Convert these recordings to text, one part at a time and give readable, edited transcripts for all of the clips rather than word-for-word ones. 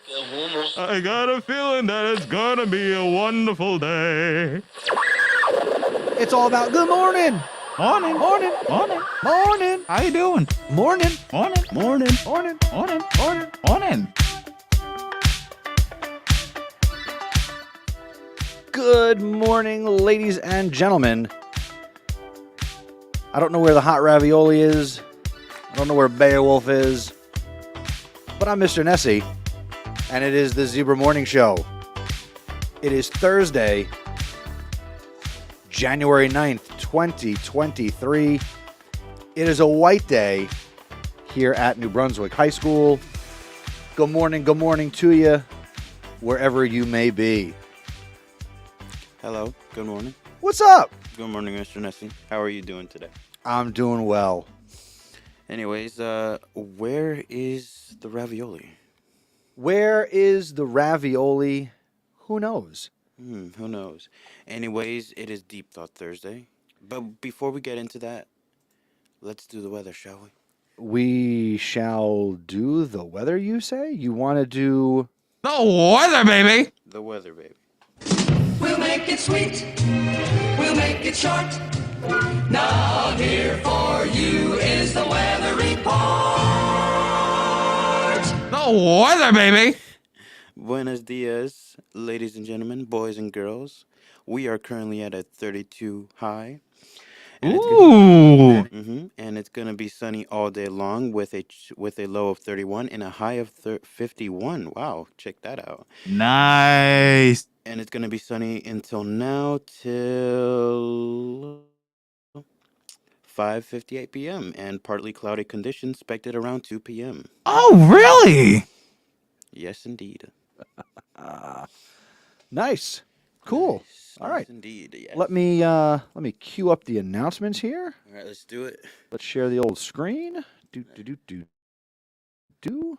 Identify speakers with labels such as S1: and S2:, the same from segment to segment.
S1: I got a feeling that it's gonna be a wonderful day.
S2: It's all about good morning.
S1: Morning.
S2: Morning.
S1: Morning.
S2: Morning.
S1: How you doing?
S2: Morning.
S1: Morning.
S2: Morning. Morning.
S1: Morning.
S2: Morning.
S1: Morning.
S2: Good morning, ladies and gentlemen. I don't know where the hot ravioli is. I don't know where Beowulf is. But I'm Mr. Nessie, and it is the Zebra Morning Show. It is Thursday, January 9th, 2023. It is a white day here at New Brunswick High School. Good morning to you, wherever you may be.
S3: Hello, good morning.
S2: What's up?
S3: Good morning, Mr. Nessie. How are you doing today?
S2: I'm doing well.
S3: Anyways, where is the ravioli?
S2: Where is the ravioli? Who knows?
S3: Who knows? Anyways, it is Deep Thought Thursday. But before we get into that, let's do the weather, shall we?
S2: We shall do the weather, you say? You want to do...
S1: The weather, baby.
S3: The weather, baby.
S4: We'll make it sweet. We'll make it short. Now here for you is the weather report.
S1: The weather, baby.
S3: Buenos dias, ladies and gentlemen, boys and girls. We are currently at a 32 high. And
S1: Ooh.
S3: and it's gonna be sunny all day long with a low of 31 and a high of 51. Wow, check that out.
S1: Nice.
S3: And it's gonna be sunny until now till 5:58 p.m. and partly cloudy conditions expected around 2 p.m.
S1: Oh, really?
S3: Yes, indeed.
S2: Nice. Cool.
S3: Nice,
S2: All
S3: nice
S2: right.
S3: indeed. Yes.
S2: Let me cue up the announcements here.
S3: All right, let's do it.
S2: Let's share the old screen. Do. You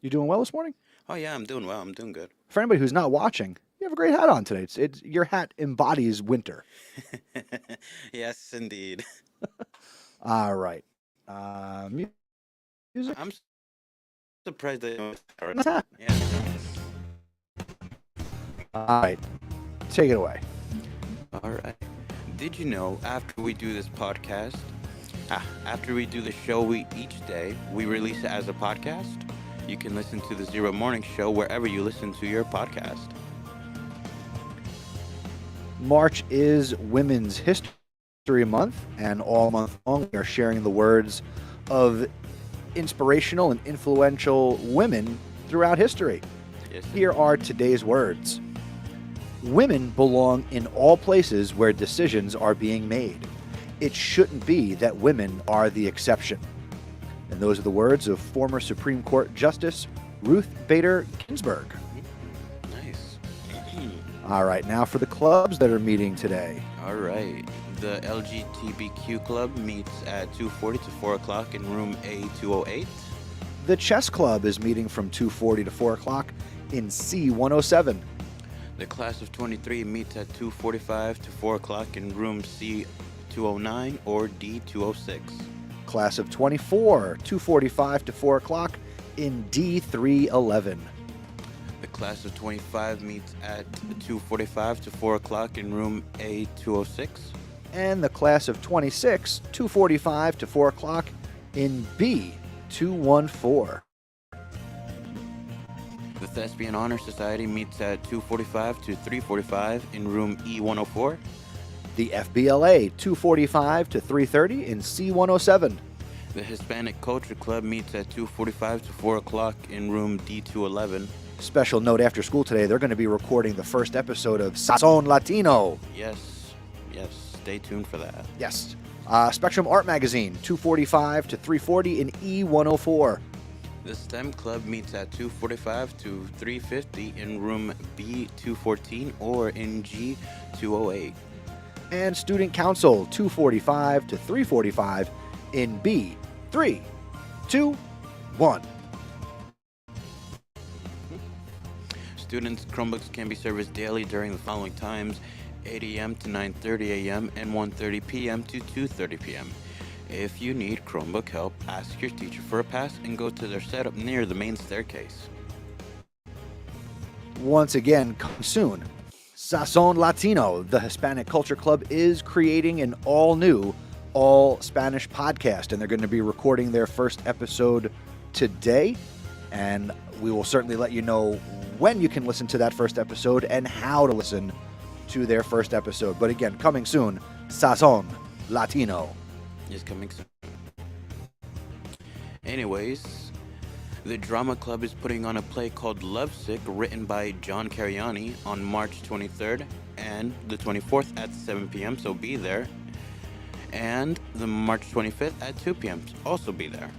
S2: doing well this morning?
S3: Oh yeah, I'm doing well. I'm doing good.
S2: For anybody who's not watching, you have a great hat on today. It's your hat embodies winter.
S3: Yes, indeed.
S2: All right. Music.
S3: I'm surprised they don't.
S2: Nice hat.
S3: Yeah.
S2: All right. Take it away.
S3: All right. Did you know after we do this podcast, after we do the show each day, we release it as a podcast? You can listen to the Zero Morning Show wherever you listen to your podcast.
S2: March is Women's History Month, and all month long we are sharing the words of inspirational and influential women throughout history.
S3: Yes.
S2: Here are today's words. Women belong in all places where decisions are being made. It shouldn't be that women are the exception. And those are the words of former Supreme Court Justice Ruth Bader Ginsburg.
S3: Nice.
S2: All right, now for the clubs that are meeting today.
S3: All right. The LGBTQ Club meets at 2:40 to 4 o'clock in room A208.
S2: The Chess Club is meeting from 2:40 to 4 o'clock in C107.
S3: The class of 23 meets at 2:45 to 4 o'clock in room C209 or D206.
S2: Class of 24, 2:45 to 4 o'clock in D311.
S3: The class of 25 meets at 2:45 to 4 o'clock in room A206.
S2: And the class of 26, 2:45 to 4 o'clock in B214.
S3: The Thespian Honor Society meets at 2:45 to 3:45 in room E104.
S2: The FBLA, 2:45 to 3:30 in C107.
S3: The Hispanic Culture Club meets at 2:45 to 4 o'clock in room D211.
S2: Special note, after school today, they're going to be recording the first episode of Sazon Latino.
S3: Yes, stay tuned for that.
S2: Yes. Spectrum Art Magazine, 2:45 to 3:40 in E104.
S3: The STEM Club meets at 2:45 to 3:50 in room B214 or in G208.
S2: And Student Council, 2:45 to 3:45 in B321.
S3: Students' Chromebooks can be serviced daily during the following times: 8 a.m. to 9:30 a.m. and 1:30 p.m. to 2:30 p.m. If you need Chromebook help, ask your teacher for a pass and go to their setup near the main staircase.
S2: Once again, coming soon, Sazon Latino, the Hispanic Culture Club, is creating an all-new, all-Spanish podcast, and they're going to be recording their first episode today, and we will certainly let you know when you can listen to that first episode and how to listen to their first episode. But again, coming soon, Sazon Latino.
S3: Is coming soon. Anyways, the drama club is putting on a play called Lovesick, written by John Cariani, on March 23rd and the 24th at 7 p.m., so be there. And the March 25th at 2 p.m., also be there.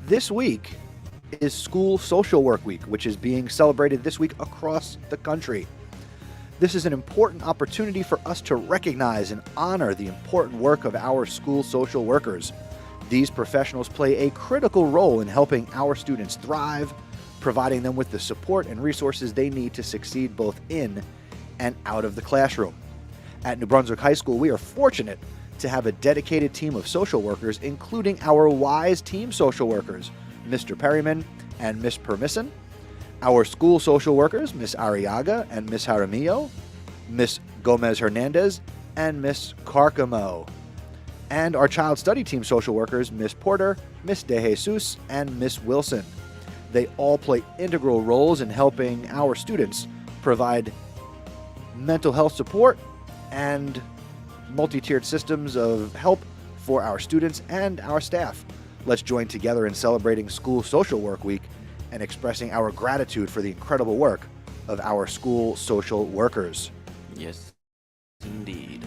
S2: This week is School Social Work Week, which is being celebrated this week across the country. This is an important opportunity for us to recognize and honor the important work of our school social workers. These professionals play a critical role in helping our students thrive, providing them with the support and resources they need to succeed both in and out of the classroom. At New Brunswick High School, we are fortunate to have a dedicated team of social workers, including our WISE team social workers, Mr. Perryman and Miss Permisson, our school social workers, Miss Arriaga and Miss Jaramillo, Miss Gomez Hernandez and Miss Carcamo, and our child study team social workers, Miss Porter, Miss De Jesus, and Miss Wilson. They all play integral roles in helping our students provide mental health support and multi-tiered systems of help for our students and our staff. Let's join together in celebrating School Social Work Week and expressing our gratitude for the incredible work of our school social workers.
S3: Yes, indeed.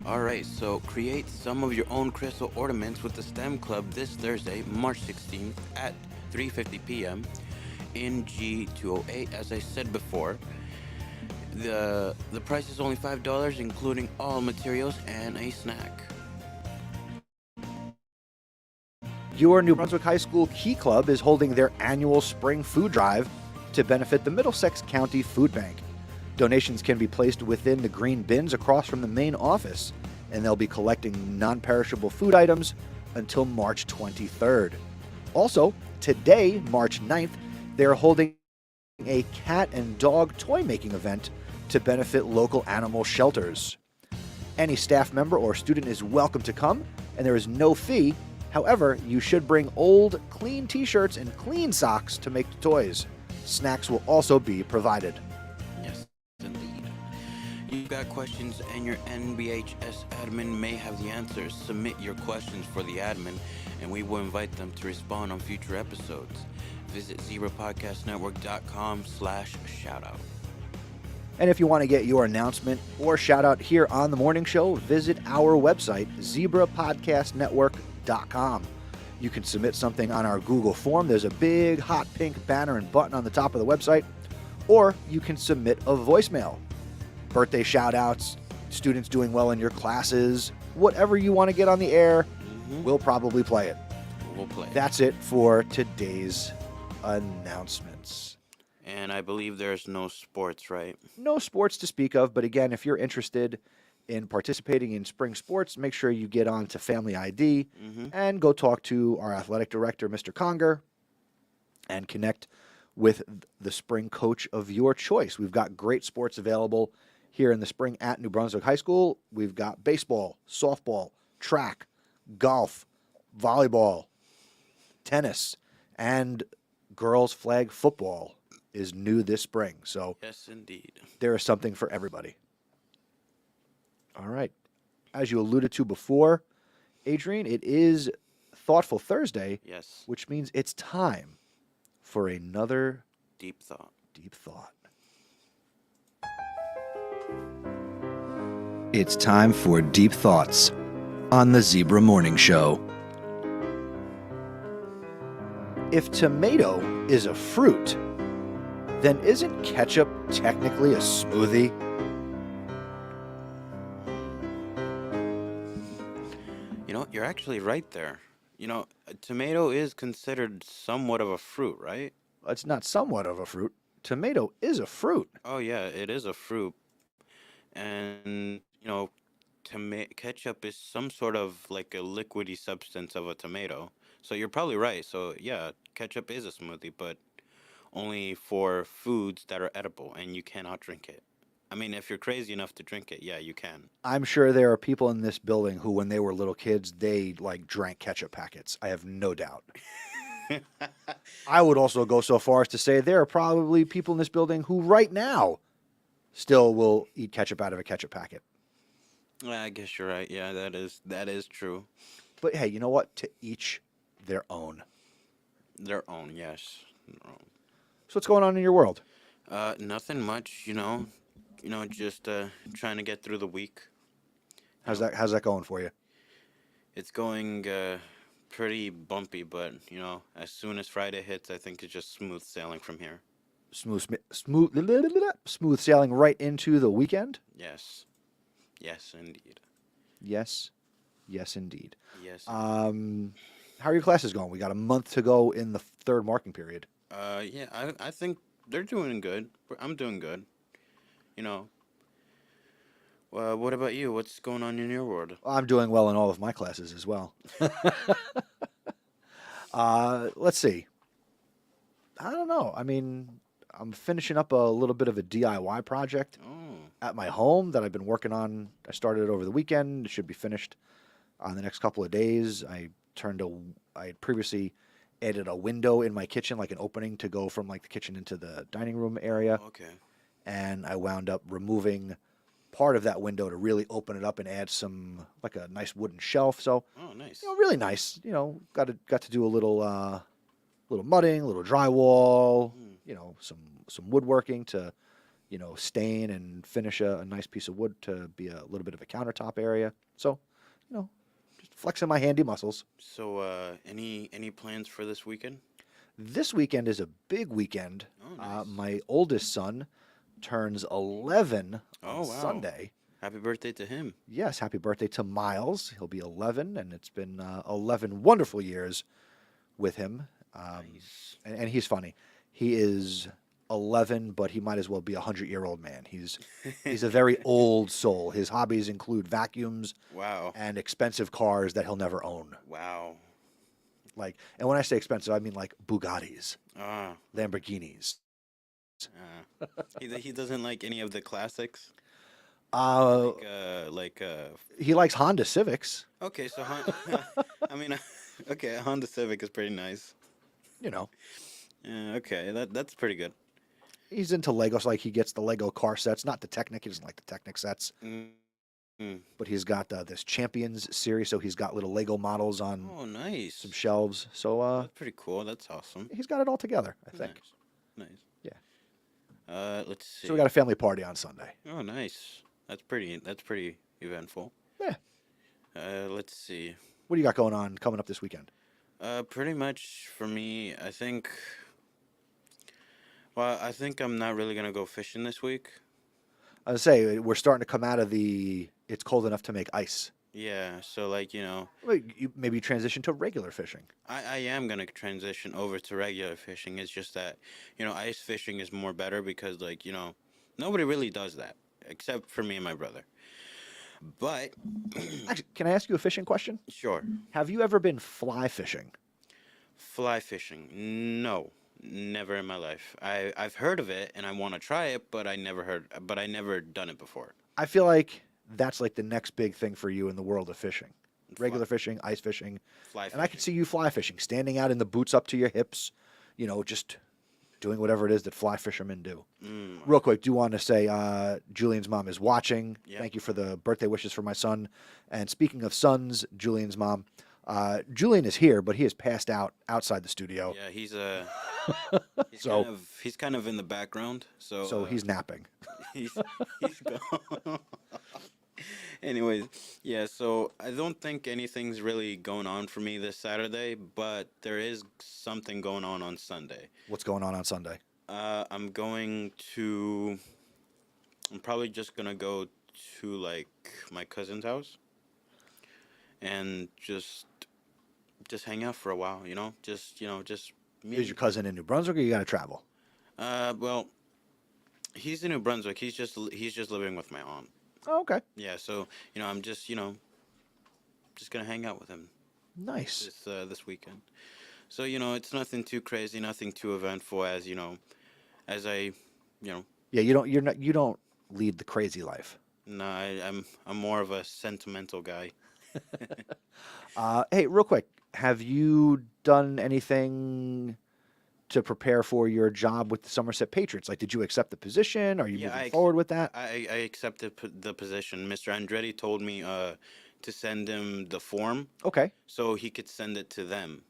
S3: Alright, so create some of your own crystal ornaments with the STEM Club this Thursday, March 16th at 3:50 p.m. in G208, as I said before. The price is only $5, including all materials and a snack.
S2: Your New Brunswick High School Key Club is holding their annual spring food drive to benefit the Middlesex County Food Bank. Donations can be placed within the green bins across from the main office, and they'll be collecting non-perishable food items until March 23rd. Also, today, March 9th, they're holding a cat and dog toy making event to benefit local animal shelters. Any staff member or student is welcome to come, and there is no fee. However, you should bring old, clean t-shirts and clean socks to make the toys. Snacks will also be provided.
S3: Yes, indeed. You've got questions and your NBHS admin may have the answers. Submit your questions for the admin, and we will invite them to respond on future episodes. Visit zebrapodcastnetwork.com/shoutout.
S2: And if you want to get your announcement or shout out here on the morning show, visit our website, zebrapodcastnetwork.com. You can submit something on our Google form. There's a big hot pink banner and button on the top of the website. Or you can submit a voicemail. Birthday shout outs, students doing well in your classes, whatever you want to get on the air, we'll probably play it.
S3: We'll play.
S2: That's it for today's announcements.
S3: And I believe there's no sports, right?
S2: No sports to speak of, but again, if you're interested in participating in spring sports, make sure you get on to Family ID and go talk to our athletic director, Mr. Conger, and connect with the spring coach of your choice. We've got great sports available here in the spring at New Brunswick High School. We've got baseball, softball, track, golf, volleyball, tennis, and girls flag football is new this spring. So
S3: yes, indeed.
S2: There is something for everybody. All right. As you alluded to before, Adrian, it is Thoughtful Thursday.
S3: Yes.
S2: Which means it's time for another
S3: Deep thought.
S2: Deep thought. It's time for Deep Thoughts on the Zebra Morning Show. If tomato is a fruit, then isn't ketchup technically a smoothie?
S3: You know, you're actually right there. You know, a tomato is considered somewhat of a fruit, right?
S2: It's not somewhat of a fruit. Tomato is a fruit.
S3: Oh, yeah, it is a fruit. And, you know, ketchup is some sort of like a liquidy substance of a tomato. So you're probably right. So, yeah, ketchup is a smoothie, but only for foods that are edible, and you cannot drink it. I mean, if you're crazy enough to drink it, yeah, you can.
S2: I'm sure there are people in this building who, when they were little kids, they like drank ketchup packets. I have no doubt. I would also go so far as to say there are probably people in this building who right now still will eat ketchup out of a ketchup packet.
S3: Yeah, I guess you're right. Yeah, that is true.
S2: But hey, you know what? To each their own.
S3: Their own, yes. Their own.
S2: So what's going on in your world?
S3: Nothing much, just trying to get through the week.
S2: How's that going for you?
S3: It's going pretty bumpy, but as soon as Friday hits, I think it's just smooth sailing from here.
S2: Smooth sailing right into the weekend?
S3: Yes. Yes, indeed.
S2: Yes. Yes, indeed.
S3: Yes.
S2: How are your classes going? We got a month to go in the third marking period.
S3: Yeah, I think they're doing good. I'm doing good. What about you? What's going on in your world?
S2: I'm doing well in all of my classes as well. Let's see. I don't know. I mean, I'm finishing up a little bit of a DIY project at my home that I've been working on. I started it over the weekend. It should be finished on the next couple of days. I had previously added a window in my kitchen, like an opening to go from like the kitchen into the dining room area.
S3: Okay.
S2: And I wound up removing part of that window to really open it up and add some, like a nice wooden shelf. So,
S3: nice.
S2: really nice. Got to do a little mudding, a little drywall. Some woodworking to, stain and finish a nice piece of wood to be a little bit of a countertop area. So, just flexing my handy muscles.
S3: So, any plans for this weekend?
S2: This weekend is a big weekend.
S3: Oh, nice.
S2: My oldest son turns 11 on
S3: wow.
S2: Sunday.
S3: Happy birthday to him.
S2: Yes, happy birthday to Miles. He'll be 11, and it's been 11 wonderful years with him.
S3: Nice.
S2: And he's funny. He is 11, but he might as well be a 100-year-old man. He's a very old soul. His hobbies include vacuums
S3: Wow.
S2: and expensive cars that he'll never own.
S3: Wow.
S2: And when I say expensive, I mean like Bugattis,
S3: Ah.
S2: Lamborghinis.
S3: He doesn't like any of the classics.
S2: Uh,
S3: Like
S2: he likes Honda Civics.
S3: okay, so I mean, okay, a Honda Civic is pretty nice. Okay, that's pretty good.
S2: He's into Legos. Like he gets the Lego car sets, not the Technic. He doesn't like the Technic sets. But he's got this Champions series, so he's got little Lego models on
S3: Oh, nice.
S2: some shelves. So
S3: That's pretty cool. That's awesome.
S2: he's got it all together, I think.
S3: Nice.
S2: Yeah.
S3: Let's see.
S2: So we got a family party on Sunday.
S3: Oh, nice. That's pretty eventful.
S2: Yeah.
S3: Let's see.
S2: What do you got going on coming up this weekend?
S3: Pretty much for me, I think. Well, I think I'm not really gonna go fishing this week.
S2: I was say we're starting to come out of the it's cold enough to make ice.
S3: Yeah, so
S2: Well, maybe transition to regular fishing.
S3: I am gonna transition over to regular fishing. It's just that, ice fishing is more better because nobody really does that except for me and my brother. But
S2: Actually, can I ask you a fishing question?
S3: sure,
S2: Have you ever been fly fishing?
S3: fly fishing. No, never in my life. I've heard of it and I want to try it, but I never done it before.
S2: I feel like that's like the next big thing for you in the world of fishing. Regular fishing, ice fishing.
S3: Fly
S2: And I could
S3: fishing.
S2: see you fly fishing, standing out in the boots up to your hips, just doing whatever it is that fly fishermen do. Real quick, do want to say Julian's mom is watching.
S3: Yep.
S2: Thank you for the birthday wishes for my son. And speaking of sons, Julian's mom, Julian is here, but he has passed out outside the studio.
S3: Yeah, he's
S2: So-
S3: he's kind of in the background. So
S2: He's napping.
S3: he's gone. Anyways, yeah, so I don't think anything's really going on for me this Saturday, but there is something going on Sunday.
S2: What's going on Sunday?
S3: I'm probably just gonna go to my cousin's house and just hang out for a while, just me.
S2: Is your cousin in New Brunswick or you got to travel?
S3: Well, he's in New Brunswick. He's just living with my aunt.
S2: Oh, okay.
S3: Yeah, so I'm just gonna hang out with him
S2: Nice.
S3: this weekend. So, it's nothing too crazy, nothing too eventful as I, you know,
S2: Yeah, you don't lead the crazy life.
S3: no, I'm more of a sentimental guy.
S2: Hey, real quick, have you done anything to prepare for your job with the Somerset Patriots? Like, did you accept the position? Are you
S3: Yeah,
S2: moving forward with that?
S3: I accepted the position. Mr. Andretti told me to send him the form
S2: Okay,
S3: so he could send it to them.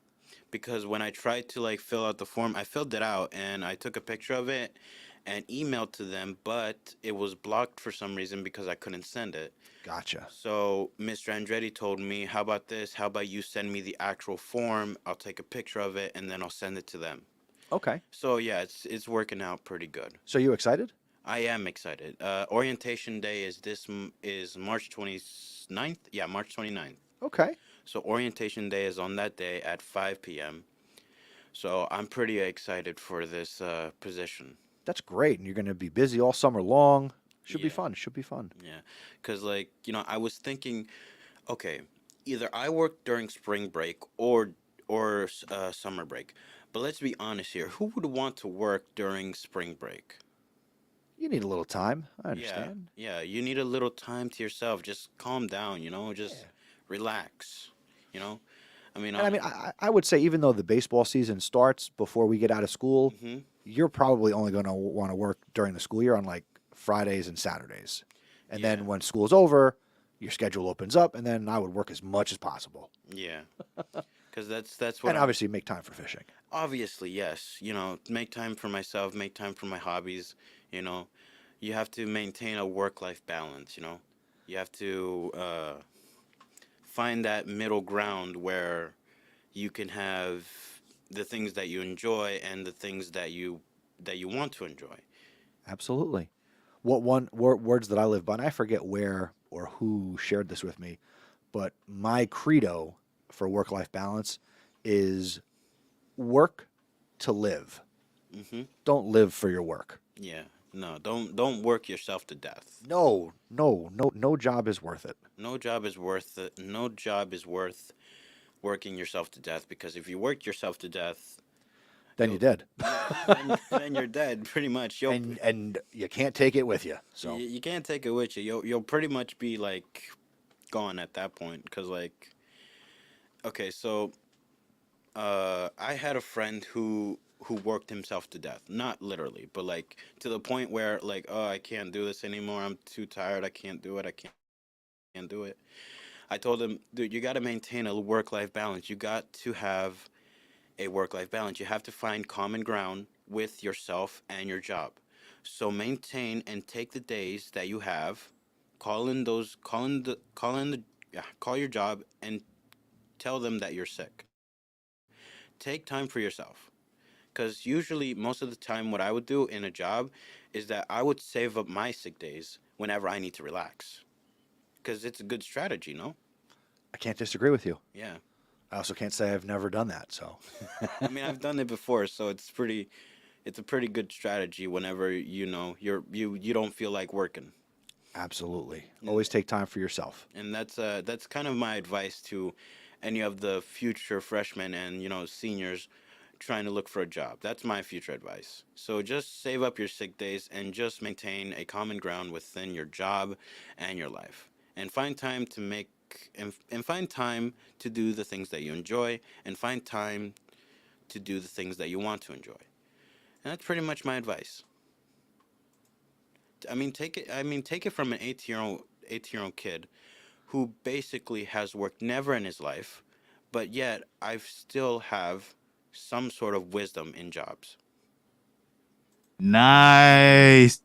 S3: Because when I tried to like fill out the form, I filled it out and I took a picture of it and emailed to them, but it was blocked for some reason because I couldn't send it.
S2: gotcha.
S3: So Mr. Andretti told me, "How about this? How about you send me the actual form? I'll take a picture of it and then I'll send it to them."
S2: Okay,
S3: So yeah, it's working out pretty good.
S2: so you excited?
S3: I am excited. Orientation day is March 29th. Yeah, March 29th.
S2: Okay,
S3: So orientation day is on that day at 5 p.m. So I'm pretty excited for this position.
S2: that's great. And you're going to be busy all summer long. Should be
S3: Yeah,
S2: fun. Should be fun.
S3: yeah. Because, like, I was thinking, okay, either I work during spring break or summer break. But let's be honest here. Who would want to work during spring break?
S2: You need a little time. I
S3: Yeah,
S2: understand.
S3: yeah. You need a little time to yourself. Just calm down, just
S2: Yeah.
S3: relax, you know? I mean,
S2: And I mean, I would say even though the baseball season starts before we get out of school,
S3: hmm
S2: you're probably only going to want to work during the school year on like Fridays and Saturdays. And
S3: Yeah,
S2: then when school's over, your schedule opens up, and then I would work as much as possible.
S3: yeah. Because that's what
S2: And
S3: I'm.
S2: obviously make time for fishing.
S3: Obviously, yes. Make time for myself, make time for my hobbies. You know, you have to maintain a work-life balance. You have to find that middle ground where you can have the things that you enjoy and the things that you want to enjoy.
S2: Absolutely. Words that I live by, and I forget where or who shared this with me, but my credo for work-life balance is work to live.
S3: hmm
S2: Don't live for your work.
S3: Yeah. No, don't work yourself to death.
S2: No job is worth it.
S3: No job is worth it. No job is worth working yourself to death because if you work yourself to death,
S2: Then you're dead.
S3: yeah, then you're dead pretty much.
S2: And you can't take it with you. So
S3: You can't take it with you. You'll pretty much be like gone at that point because like okay, so I had a friend who worked himself to death, not literally, but like to the point where like oh I can't do this anymore. I'm too tired. I can't do it. I can't do it. I told him, dude, you got to maintain a work-life balance. You got to have a work-life balance. You have to find common ground with yourself and your job. So maintain and take the days that you have, call your job and tell them that you're sick. Take time for yourself. Because usually, most of the time, what I would do in a job is that I would save up my sick days whenever I need to relax. Because it's a good strategy, no?
S2: I can't disagree with you.
S3: Yeah.
S2: I also can't say I've never done that. So
S3: I mean, I've done it before, so it's a pretty good strategy whenever you don't feel like working.
S2: absolutely, always take time for yourself.
S3: And that's kind of my advice to any of the future freshmen and seniors trying to look for a job. That's my future advice. So just save up your sick days and just maintain a common ground within your job and your life. And find time to make and find time to do the things that you enjoy and find time to do the things that you want to enjoy. And that's pretty much my advice. Take it from an 18-year-old kid who basically has worked never in his life, but yet I still have some sort of wisdom in jobs.
S1: Nice.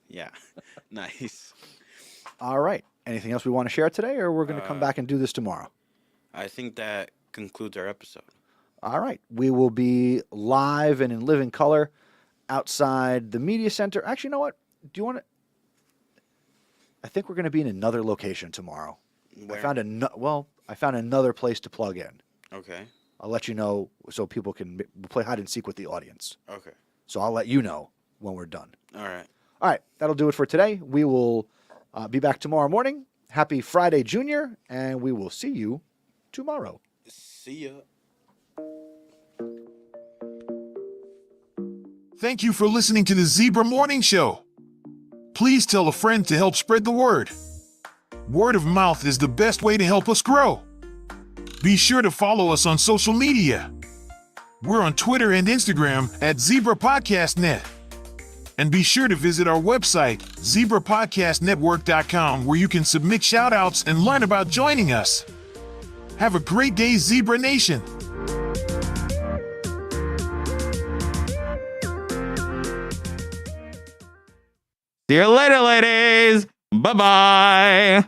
S3: Yeah. Nice.
S2: All right. Anything else we want to share today, or we're going to come back and do this tomorrow?
S3: I think that concludes our episode.
S2: All right. We will be live and in living color outside the media center. Actually, you know what? Do you want to? I think we're going to be in another location tomorrow.
S3: Where?
S2: I found another place to plug in.
S3: Okay.
S2: I'll let you know so people can play hide and seek with the audience.
S3: Okay.
S2: So I'll let you know when we're done.
S3: All right.
S2: All right. That'll do it for today. We will be back tomorrow morning. Happy Friday, Junior, and we will see you tomorrow.
S3: See ya.
S5: Thank you for listening to the Zebra Morning Show. Please tell a friend to help spread the word. Word of mouth is the best way to help us grow. Be sure to follow us on social media. We're on Twitter and Instagram at Zebra Podcast Net. And be sure to visit our website, zebrapodcastnetwork.com, where you can submit shout-outs and learn about joining us. Have a great day, Zebra Nation.
S1: See you later, ladies. Bye-bye.